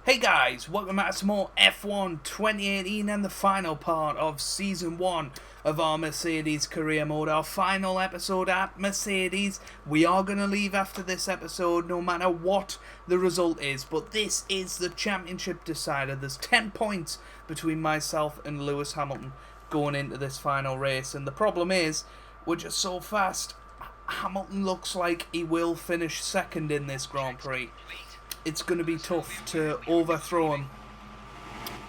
Hey guys, welcome back to some more F1 2018 and the final part of Season 1 of our Mercedes career mode, our final episode at Mercedes. We are going to leave after this episode no matter what the result is, but this is the championship decider. There's 10 points between myself and Lewis Hamilton going into this final race, and the problem is, we're just so fast. Hamilton looks like he will finish second in this Grand Prix. It's going to be tough to overthrow him,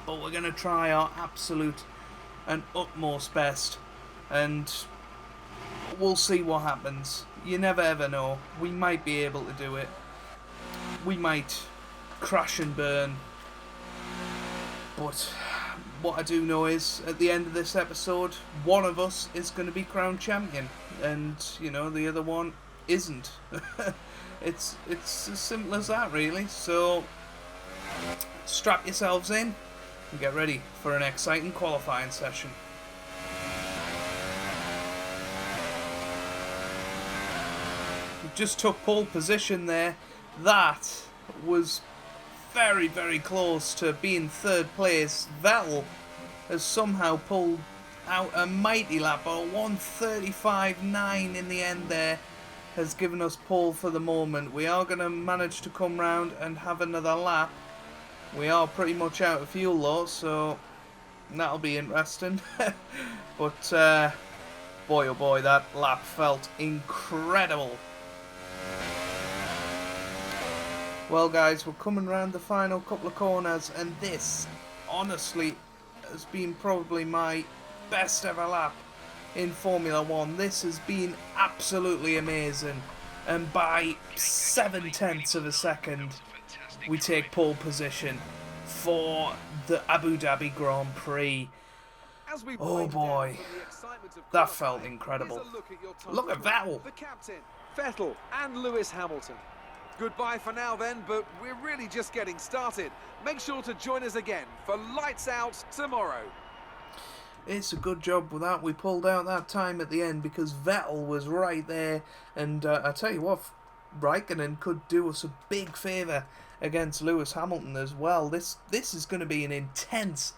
but we're going to try our absolute and utmost best, and we'll see what happens. You never ever know. We might be able to do it. We might crash and burn, but what I do know is, at the end of this episode, one of us is going to be crowned champion, and, you know, the other one isn't. It's as simple as that, really. So, strap yourselves in and get ready for an exciting qualifying session. We just took pole position there. That was very, very close to being third place. Vettel has somehow pulled out a mighty lap, or 1:35.9 in the end there. Has given us pole for the moment. We are going to manage to come round and have another lap. We are pretty much out of fuel though, so that'll be interesting. But boy oh boy, that lap felt incredible. Well guys, we're coming round the final couple of corners, and this honestly has been probably my best ever lap in Formula 1. This has been absolutely amazing, and by 0.7 of a second we take pole position for the Abu Dhabi Grand Prix. Oh boy, that felt incredible. Look at Vettel. The captain, Vettel and Lewis Hamilton. Goodbye for now then, but we're really just getting started. Make sure to join us again for Lights Out tomorrow. It's a good job with that. We pulled out that time at the end because Vettel was right there. And I tell you what, Raikkonen could do us a big favour against Lewis Hamilton as well. This is going to be an intense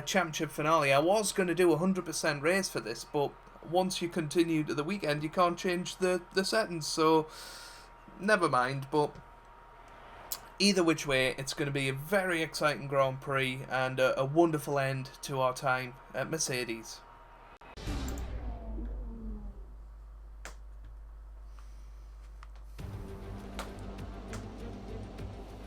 championship finale. I was going to do a 100% race for this, but once you continue to the weekend, you can't change the settings. So, never mind. But either which way, it's going to be a very exciting Grand Prix and a wonderful end to our time at Mercedes.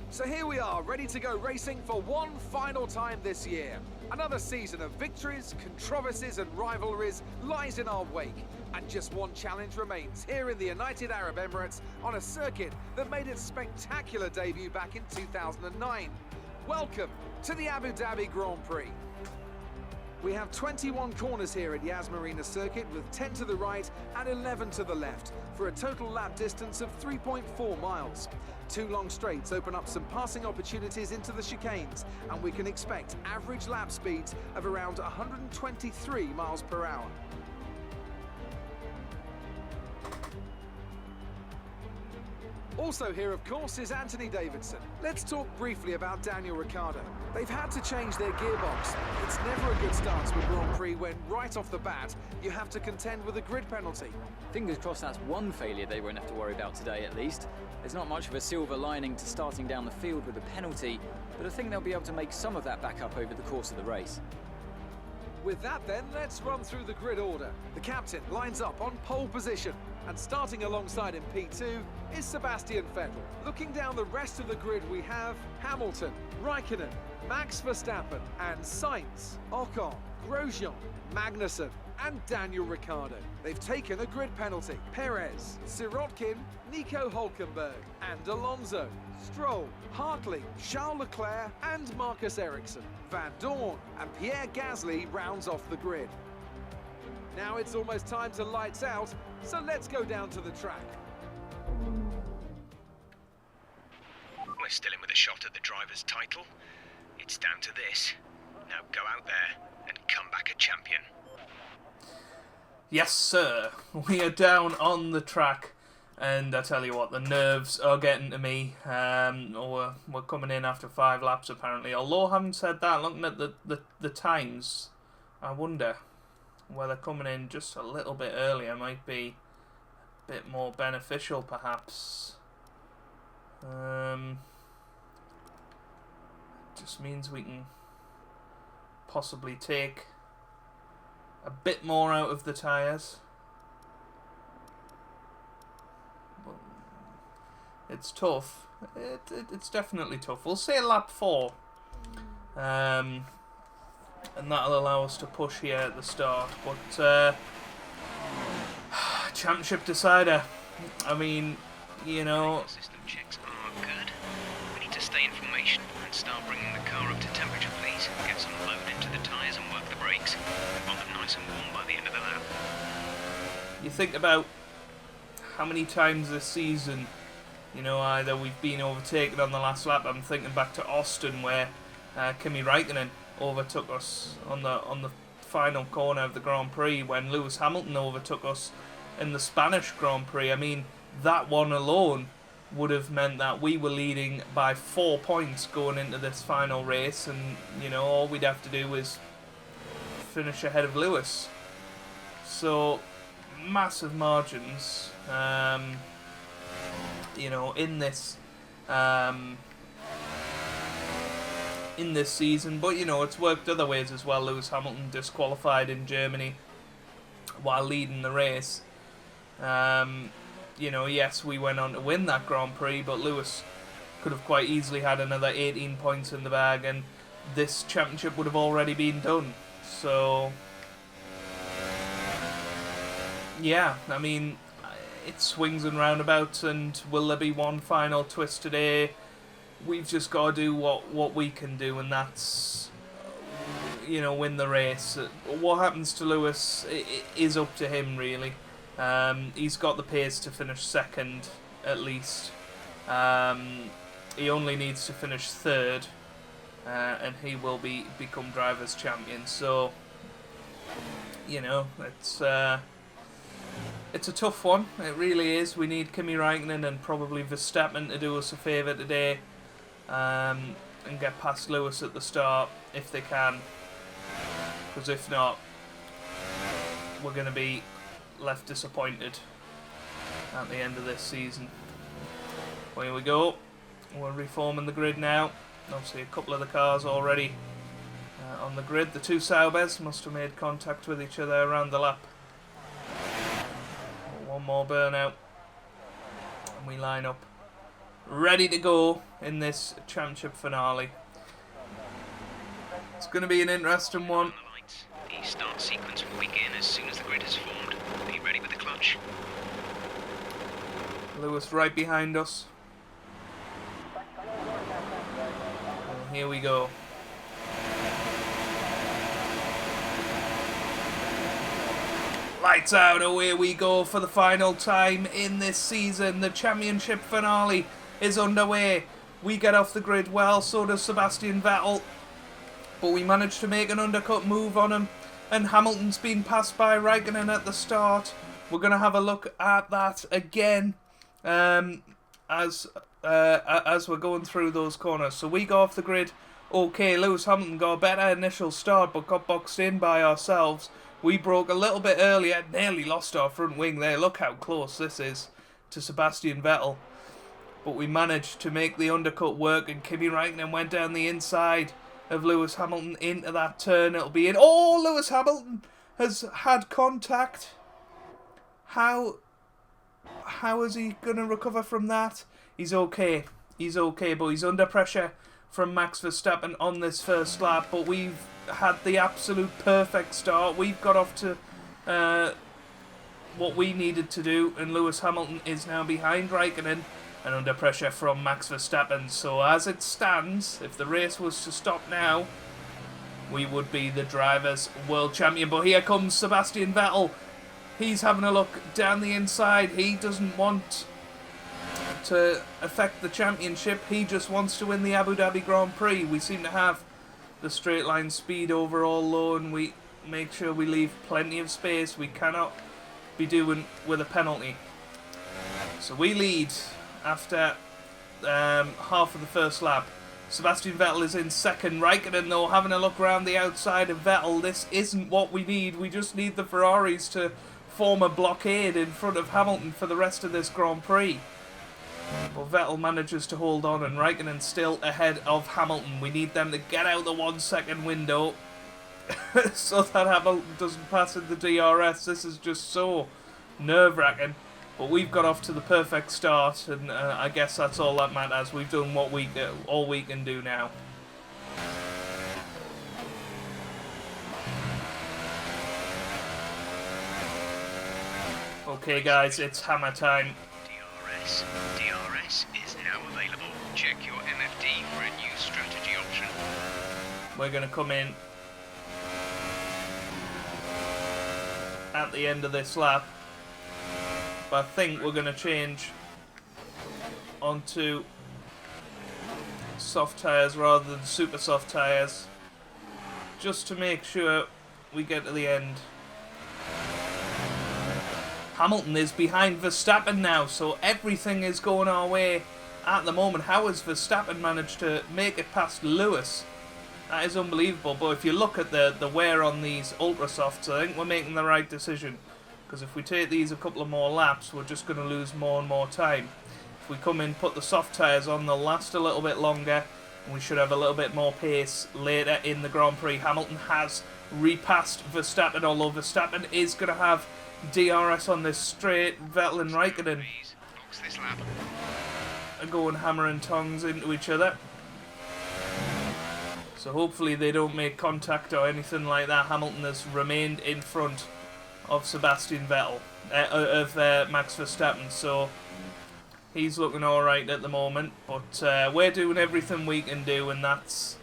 So here we are, ready to go racing for one final time this year. Another season of victories, controversies and rivalries lies in our wake. And just one challenge remains here in the United Arab Emirates on a circuit that made its spectacular debut back in 2009. Welcome to the Abu Dhabi Grand Prix. We have 21 corners here at Yas Marina circuit, with 10 to the right and 11 to the left, for a total lap distance of 3.4 miles. Two long straights open up some passing opportunities into the chicanes, and we can expect average lap speeds of around 123 miles per hour. Also here, of course, is Anthony Davidson. Let's talk briefly about Daniel Ricciardo. They've had to change their gearbox. It's never a good start to a Grand Prix when, right off the bat, you have to contend with a grid penalty. Fingers crossed that's one failure they won't have to worry about today, at least. There's not much of a silver lining to starting down the field with a penalty, but I think they'll be able to make some of that back up over the course of the race. With that then, let's run through the grid order. The captain lines up on pole position, and starting alongside in P2 is Sebastian Vettel. Looking down the rest of the grid, we have Hamilton, Raikkonen, Max Verstappen and Sainz, Ocon, Grosjean, Magnussen and Daniel Ricciardo. They've taken a grid penalty. Perez, Sirotkin, Nico Hülkenberg and Alonso, Stroll, Hartley, Charles Leclerc and Marcus Ericsson. Van Dorn and Pierre Gasly rounds off the grid. Now it's almost time to lights out, so let's go down to the track. We're still in with a shot at the driver's title. It's down to this. Now go out there and come back a champion. Yes, sir. We are down on the track And I tell you what, the nerves are getting to me. We're coming in after 5 laps apparently. Although having said that, looking at the times, I wonder whether coming in just a little bit earlier might be a bit more beneficial perhaps. Just means we can possibly take a bit more out of the tyres. It's tough. It's definitely tough. We'll say lap 4. And that'll allow us to push here at the start. But championship decider. I mean, you know. System checks are good. We need to stay in formation and start bringing the car up to temperature, please. Get some load into the tyres and work the brakes. We want them nice and warm by the end of the lap. You think about how many times this season, you know, either we've been overtaken on the last lap. I'm thinking back to Austin where Kimi Räikkönen overtook us on the final corner of the Grand Prix, when Lewis Hamilton overtook us in the Spanish Grand Prix. I mean, that one alone would have meant that we were leading by 4 points going into this final race, and you know, all we'd have to do is finish ahead of Lewis. So massive margins, you know, in this season. But you know, it's worked other ways as well. Lewis Hamilton disqualified in Germany while leading the race. You know, yes, we went on to win that Grand Prix, but Lewis could have quite easily had another 18 points in the bag, and this championship would have already been done. So yeah, I mean, it swings and roundabouts, and will there be one final twist today? We've just got to do what we can do, and that's, you know, win the race. What happens to Lewis is up to him, really. He's got the pace to finish second, at least. He only needs to finish third, and he will become drivers' champion. So, you know, it's a tough one. It really is. We need Kimi Räikkönen and probably Verstappen to do us a favour today, and get past Lewis at the start if they can. Because if not, we're going to be left disappointed at the end of this season. Well, here we go. We're reforming the grid now. Obviously, a couple of the cars already on the grid. The two Saubers must have made contact with each other around the lap. One more burnout, and we line up ready to go in this championship finale. It's going to be an interesting one. The start sequence will begin as soon as the grid is formed. Are you ready with the clutch? Lewis right behind us. And here we go. Lights out, away we go for the final time in this season. The championship finale is underway. We get off the grid well, so does Sebastian Vettel. But we managed to make an undercut move on him, and Hamilton's been passed by Räikkönen at the start. We're going to have a look at that again as we're going through those corners. So we go off the grid. Okay, Lewis Hamilton got a better initial start, but got boxed in by ourselves. We broke a little bit earlier, nearly lost our front wing there. Look how close this is to Sebastian Vettel. But we managed to make the undercut work, and Kimi Räikkönen went down the inside of Lewis Hamilton into that turn. It'll be in. Oh, Lewis Hamilton has had contact. How is he going to recover from that? He's okay. He's okay, but he's under pressure from Max Verstappen on this first lap. But we've had the absolute perfect start. We've got off to what we needed to do, and Lewis Hamilton is now behind Räikkönen and under pressure from Max Verstappen. So as it stands, if the race was to stop now, we would be the drivers' world champion. But here comes Sebastian Vettel. He's having a look down the inside. He doesn't want to affect the championship. He just wants to win the Abu Dhabi Grand Prix. We seem to have the straight line speed overall low, and we make sure we leave plenty of space. We cannot be doing with a penalty. So we lead after half of the first lap. Sebastian Vettel is in second. Raikkonen, though, having a look around the outside of Vettel. This isn't what we need. We just need the Ferraris to form a blockade in front of Hamilton for the rest of this Grand Prix. Well, Vettel manages to hold on, and Raikkonen still ahead of Hamilton. We need them to get out the 1 second window so that Hamilton doesn't pass in the DRS. This is just so nerve-wracking. But we've got off to the perfect start, and I guess that's all that matters. We've done what all we can do now. Okay, guys, it's hammer time. DRS is now available. Check your MFD for a new strategy option. We're going to come in at the end of this lap. But I think we're going to change onto soft tyres rather than super soft tyres, just to make sure we get to the end. Hamilton is behind Verstappen now, so everything is going our way at the moment. How has Verstappen managed to make it past Lewis? That is unbelievable. But if you look at the wear on these ultra softs, I think we're making the right decision. Because if we take these a couple of more laps, we're just going to lose more and more time. If we come in, put the soft tyres on, they'll last a little bit longer, and we should have a little bit more pace later in the Grand Prix. Hamilton has repassed Verstappen, although Verstappen is going to have DRS on this straight. Vettel and Raikkonen are going hammer and tongs into each other. So hopefully they don't make contact or anything like that. Hamilton has remained in front of Sebastian Vettel, of Max Verstappen, so he's looking alright at the moment, but we're doing everything we can do, and that's,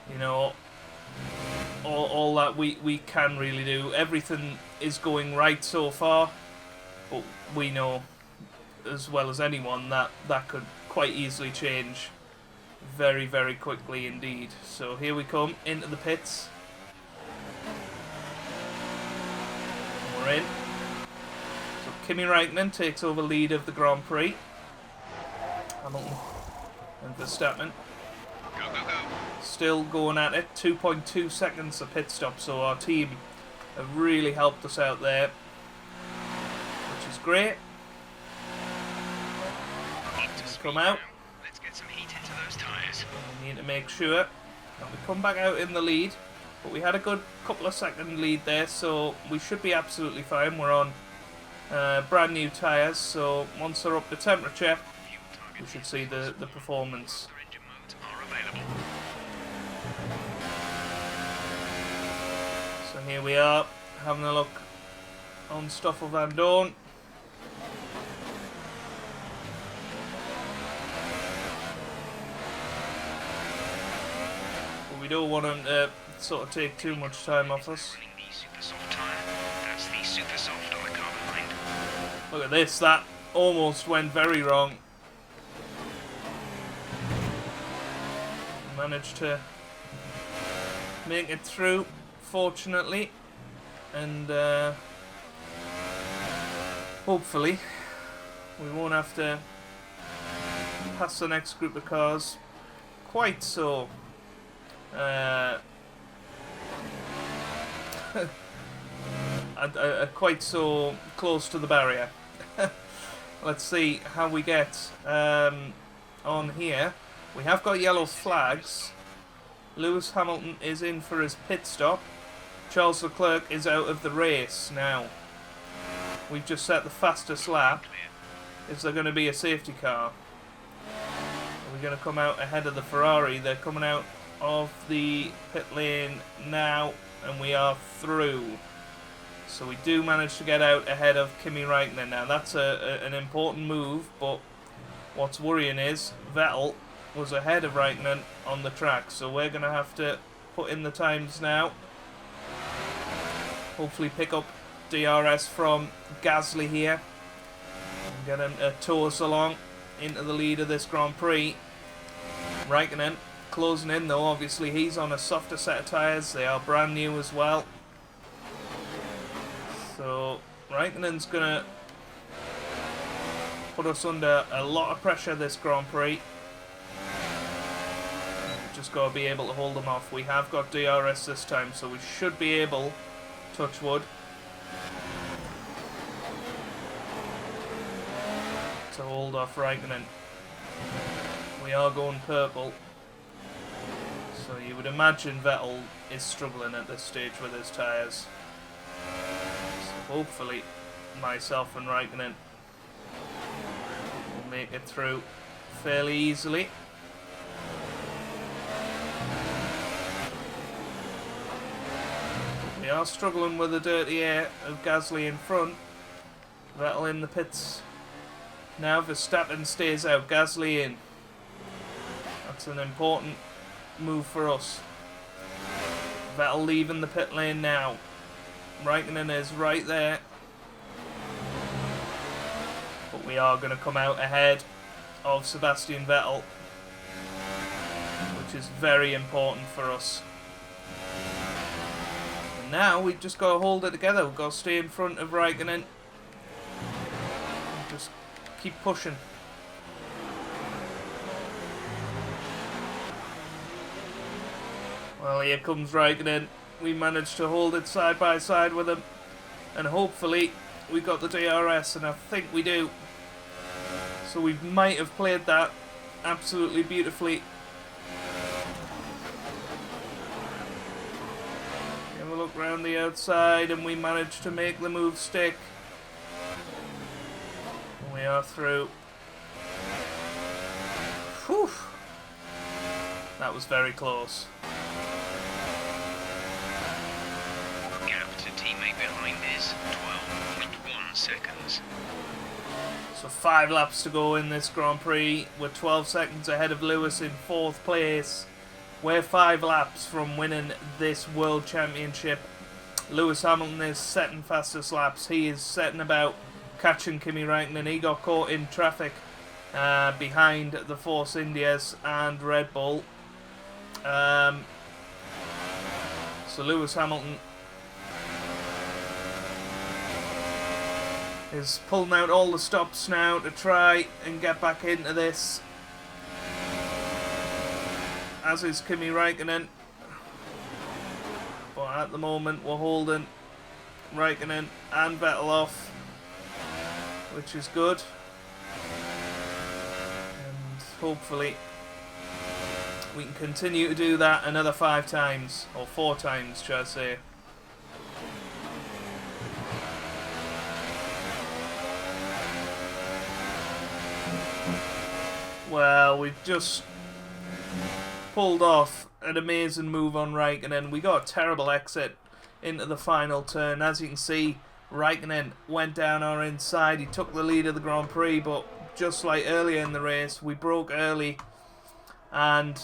you know, all that we can really do. Everything is going right so far, but we know as well as anyone that that could quite easily change very, very quickly indeed. So here we come into the pits. In. So Kimi Raikkonen takes over lead of the Grand Prix. Hamilton and Verstappen still going at it. 2.2 seconds of pit stop, so our team have really helped us out there, which is great. Come out. Let's get some heat into those tyres. We need to make sure that we come back out in the lead. But we had a good couple of second lead there, so we should be absolutely fine. We're on brand new tyres, so once they're up to temperature, we should see the performance. So here we are, having a look on Stoffel Van Dorn. But we don't want him to sort of take too much time off us. Look at this, that almost went very wrong. Managed to make it through, fortunately, and hopefully we won't have to pass the next group of cars quite so quite so close to the barrier. Let's see how we get on here. We have got yellow flags. Lewis Hamilton is in for his pit stop. Charles Leclerc is out of the race now. We've just set the fastest lap. Is there going to be a safety car? Are we going to come out ahead of the Ferrari? They're coming out of the pit lane now, and we are through. So we do manage to get out ahead of Kimi Raikkonen. Now that's an important move, but what's worrying is Vettel was ahead of Raikkonen on the track, so we're going to have to put in the times now. Hopefully pick up DRS from Gasly here and get him to tow us along into the lead of this Grand Prix. Raikkonen closing in though, obviously he's on a softer set of tyres, they are brand new as well. So Raikkonen's going to put us under a lot of pressure this Grand Prix. Just got to be able to hold them off. We have got DRS this time, so we should be able, touch wood, to hold off Raikkonen. We are going purple, so you would imagine Vettel is struggling at this stage with his tyres. So hopefully myself and Raikkonen will make it through fairly easily. We are struggling with the dirty air of Gasly in front. Vettel in the pits. Now Verstappen stays out, Gasly in. That's an important move for us. Vettel leaving the pit lane now. Raikkonen is right there. But we are going to come out ahead of Sebastian Vettel, which is very important for us. And now we've just got to hold it together. We've got to stay in front of Raikkonen. Just keep pushing. Well, here comes Raikkonen. We managed to hold it side by side with him. And hopefully we got the DRS, and I think we do. So we might have played that absolutely beautifully. Have a look round the outside, and we managed to make the move stick. And we are through. Whew. That was very close. Teammate behind is 12.1 seconds. So 5 laps to go in this Grand Prix. We're 12 seconds ahead of Lewis in 4th place. We're 5 laps from winning this World Championship. Lewis Hamilton is setting fastest laps. He is setting about catching Kimi Raikkonen. He got caught in traffic behind the Force Indias and Red Bull. So Lewis Hamilton is pulling out all the stops now to try and get back into this, as is Kimi Raikkonen. But at the moment we're holding Raikkonen and Vettel off, which is good, and hopefully we can continue to do that another 5 times, or 4 times should I say. Well, we've just pulled off an amazing move on Raikkonen. We got a terrible exit into the final turn. As you can see, Raikkonen went down our inside. He took the lead of the Grand Prix, but just like earlier in the race, we broke early and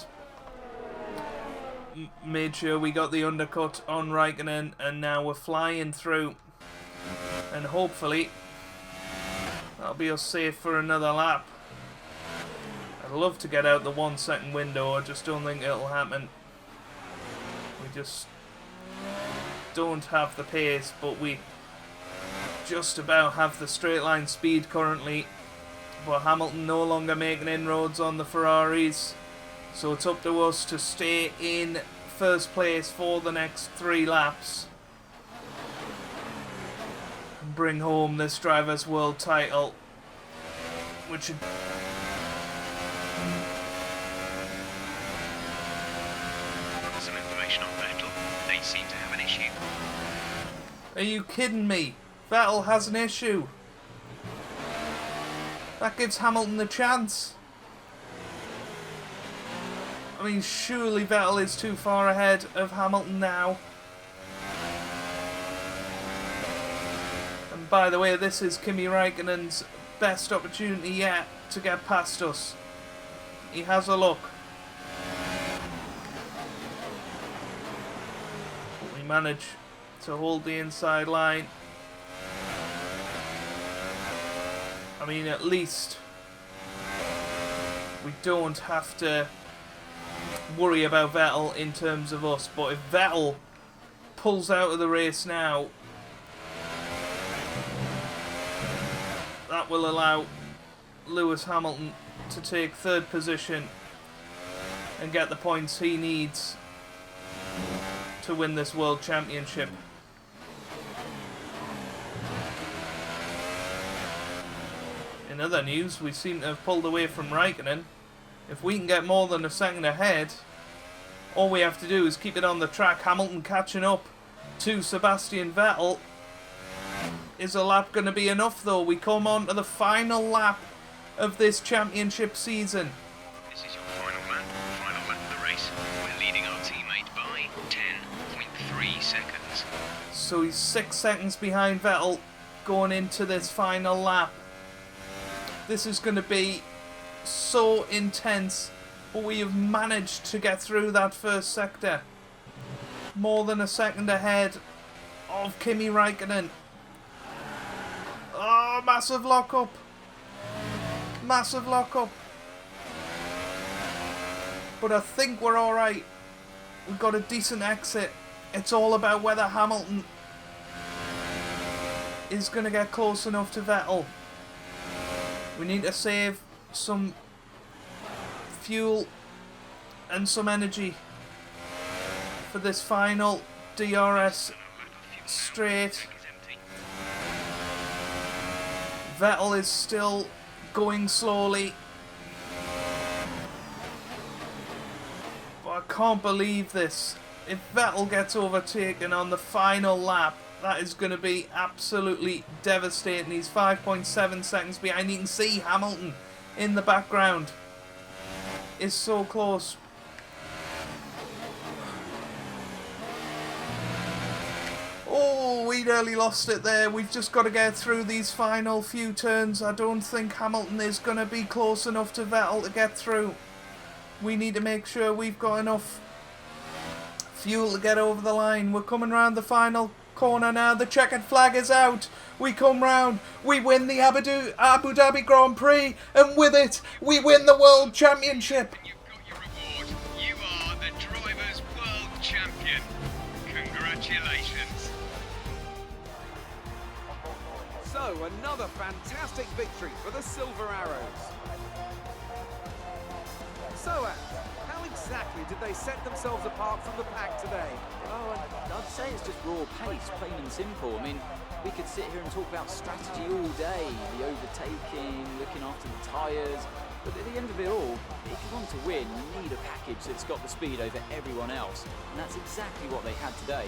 made sure we got the undercut on Raikkonen, and now we're flying through. And hopefully that'll be us safe for another lap. I'd love to get out the 1 second window. I just don't think it'll happen. We just don't have the pace, but we just about have the straight line speed currently. But Hamilton no longer making inroads on the Ferraris, so it's up to us to stay in first place for the next 3 laps and bring home this Drivers' World title, which should... Some information on Vettel. They seem to have an issue. Are you kidding me? Vettel has an issue. That gives Hamilton the chance. I mean, surely Vettel is too far ahead of Hamilton now. And by the way, this is Kimi Raikkonen's best opportunity yet to get past us. He has a look. But we manage to hold the inside line. I mean, at least we don't have to worry about Vettel in terms of us. But if Vettel pulls out of the race now, that will allow Lewis Hamilton to take third position and get the points he needs to win this World Championship. In other news, we seem to have pulled away from Raikkonen. If we can get more than a second ahead, all we have to do is keep it on the track. Hamilton catching up to Sebastian Vettel. Is a lap going to be enough though? We come on to the final lap of this championship season. This is your final lap of the race. We're leading our teammate by 10.3 seconds. So he's 6 seconds behind Vettel going into this final lap. This is going to be so intense, but we have managed to get through that first sector. More than a second ahead of Kimi Raikkonen. Oh, massive lock-up. Massive lock-up. But I think we're alright. We've got a decent exit. It's all about whether Hamilton is going to get close enough to Vettel. We need to save some fuel and some energy for this final DRS straight. Vettel is still going slowly. But I can't believe this. If Vettel gets overtaken on the final lap, that is going to be absolutely devastating. He's 5.7 seconds behind. You can see Hamilton in the background is so close. Oh, we nearly lost it there. We've just got to get through these final few turns. I don't think Hamilton is going to be close enough to Vettel to get through. We need to make sure we've got enough fuel to get over the line. We're coming round the final corner now. The checkered flag is out. We come round. We win the Abu Dhabi Grand Prix. And with it, we win the World Championship. You've got your reward. You are the Drivers' World Champion. Congratulations. So, another fantastic victory for the Silver Arrows. So, how exactly did they set themselves apart from the pack today? Oh, I'd say it's just raw pace, plain and simple. I mean, we could sit here and talk about strategy all day, the overtaking, looking after the tyres, but at the end of it all, if you want to win, you need a package that's got the speed over everyone else, and that's exactly what they had today.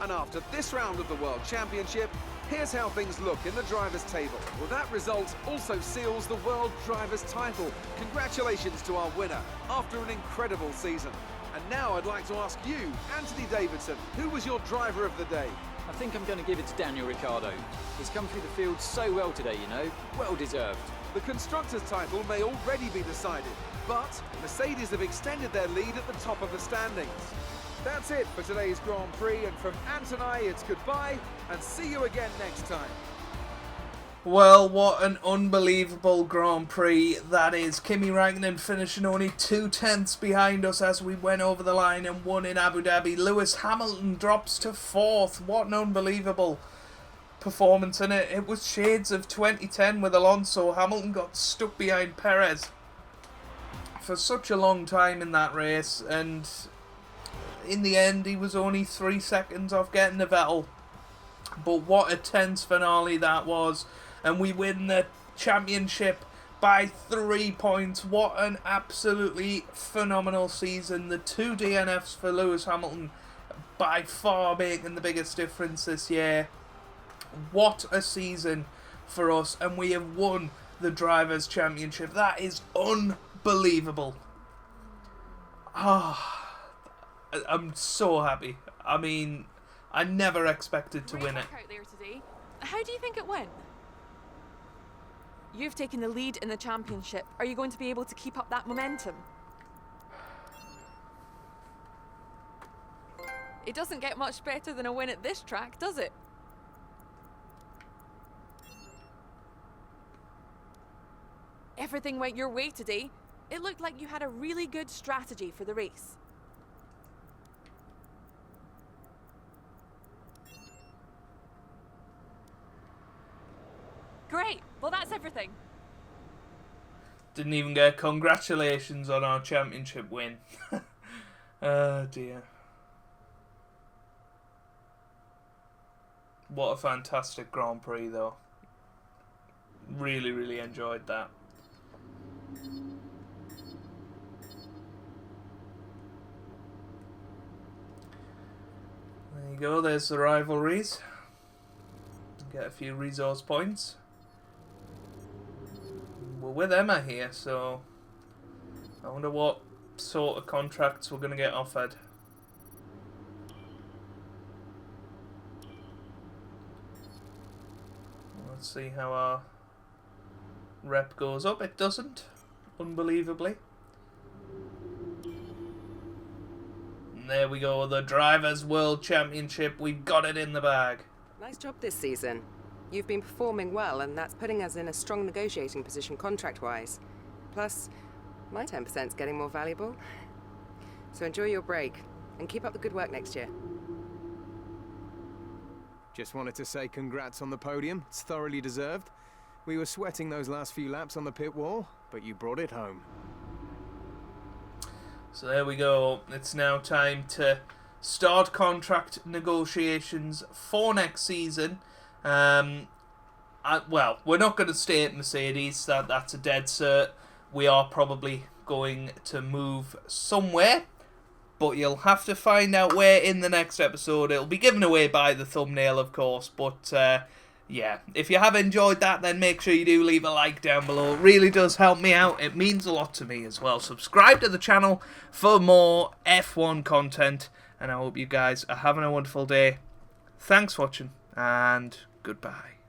And after this round of the World Championship, here's how things look in the drivers' table. Well, that result also seals the World Drivers' title. Congratulations to our winner after an incredible season. And now I'd like to ask you, Anthony Davidson, who was your driver of the day? I think I'm going to give it to Daniel Ricciardo. He's come through the field so well today, you know, well deserved. The Constructors' title may already be decided, but Mercedes have extended their lead at the top of the standings. That's it for today's Grand Prix, and from Ant and I, it's goodbye, and see you again next time. Well, what an unbelievable Grand Prix that is. Kimi Raikkonen finishing only 2/10 behind us as we went over the line and won in Abu Dhabi. Lewis Hamilton drops to 4th. What an unbelievable performance in it. It was shades of 2010 with Alonso. Hamilton got stuck behind Perez for such a long time in that race, and in the end he was only 3 seconds off getting the Vettel. But what a tense finale that was, and we win the championship by 3 points. What an absolutely phenomenal season. The 2 DNFs for Lewis Hamilton by far making the biggest difference this year. What a season for us, and we have won the Drivers' Championship. That is unbelievable. I'm so happy. I mean, I never expected to win it. How do you think it went? You've taken the lead in the championship. Are you going to be able to keep up that momentum? It doesn't get much better than a win at this track, does it? Everything went your way today. It looked like you had a really good strategy for the race. Great. Well, that's everything. Didn't even get congratulations on our championship win. Oh dear. What a fantastic Grand Prix though. Really, really enjoyed that. There you go, there's the rivalries. Get a few resource points. We're with Emma here, so I wonder what sort of contracts we're going to get offered. Let's see how our rep goes up. It doesn't, unbelievably. And there we go, the Drivers' World Championship. We've got it in the bag. Nice job this season. You've been performing well, and that's putting us in a strong negotiating position contract-wise. Plus, my 10%'s getting more valuable. So enjoy your break, and keep up the good work next year. Just wanted to say congrats on the podium. It's thoroughly deserved. We were sweating those last few laps on the pit wall, but you brought it home. So there we go. It's now time to start contract negotiations for next season. Well, we're not going to stay at Mercedes. That's a dead cert. We are probably going to move somewhere, but you'll have to find out where in the next episode. It'll be given away by the thumbnail, of course, but yeah, if you have enjoyed that, then make sure you do leave a like down below. It really does help me out. It means a lot to me as well. Subscribe to the channel for more F1 content, and I hope you guys are having a wonderful day. Thanks for watching, and goodbye.